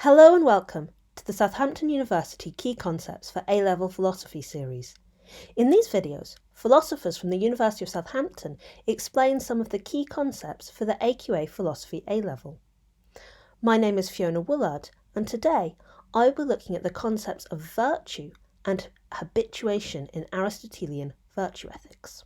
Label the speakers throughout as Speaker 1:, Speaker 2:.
Speaker 1: Hello and welcome to the Southampton University Key Concepts for A Level Philosophy series. In these videos, philosophers from the University of Southampton explain some of the key concepts for the AQA Philosophy A Level. My name is Fiona Woollard, and today I will be looking at the concepts of virtue and habituation in Aristotelian virtue ethics.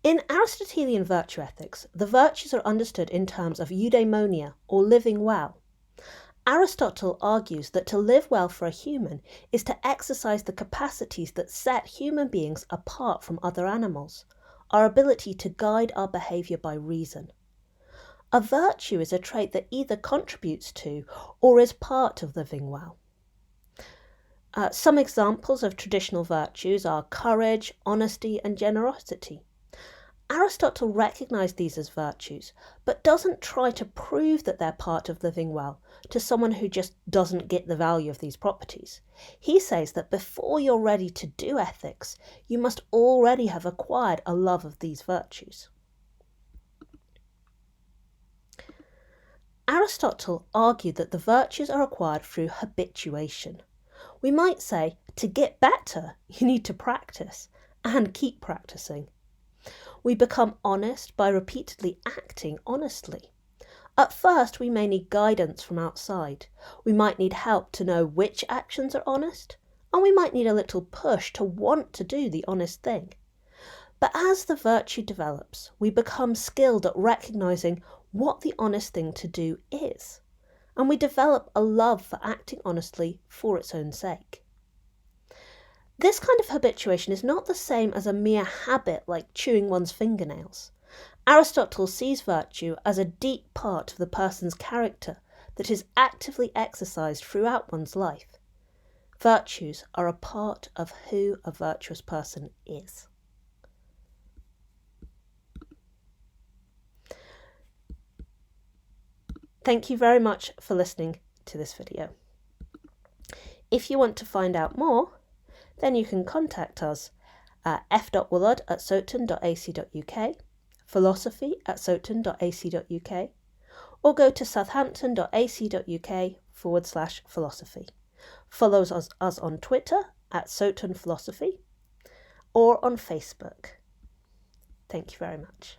Speaker 1: In Aristotelian virtue ethics, the virtues are understood in terms of eudaimonia, or living well. Aristotle argues that to live well for a human is to exercise the capacities that set human beings apart from other animals, our ability to guide our behaviour by reason. A virtue is a trait that either contributes to or is part of living well. Some examples of traditional virtues are courage, honesty, and generosity. Aristotle recognised these as virtues, but doesn't try to prove that they're part of living well to someone who just doesn't get the value of these properties. He says that before you're ready to do ethics, you must already have acquired a love of these virtues. Aristotle argued that the virtues are acquired through habituation. We might say, to get better, you need to practice, and keep practicing. We become honest by repeatedly acting honestly. At first, we may need guidance from outside. We might need help to know which actions are honest, and we might need a little push to want to do the honest thing. But as the virtue develops, we become skilled at recognising what the honest thing to do is, and we develop a love for acting honestly for its own sake. This kind of habituation is not the same as a mere habit like chewing one's fingernails. Aristotle sees virtue as a deep part of the person's character that is actively exercised throughout one's life. Virtues are a part of who a virtuous person is. Thank you very much for listening to this video. If you want to find out more, then you can contact us at f.woolard@soton.ac.uk, philosophy@soton.ac.uk, or go to southampton.ac.uk/philosophy. Follow us on Twitter at Soton Philosophy or on Facebook. Thank you very much.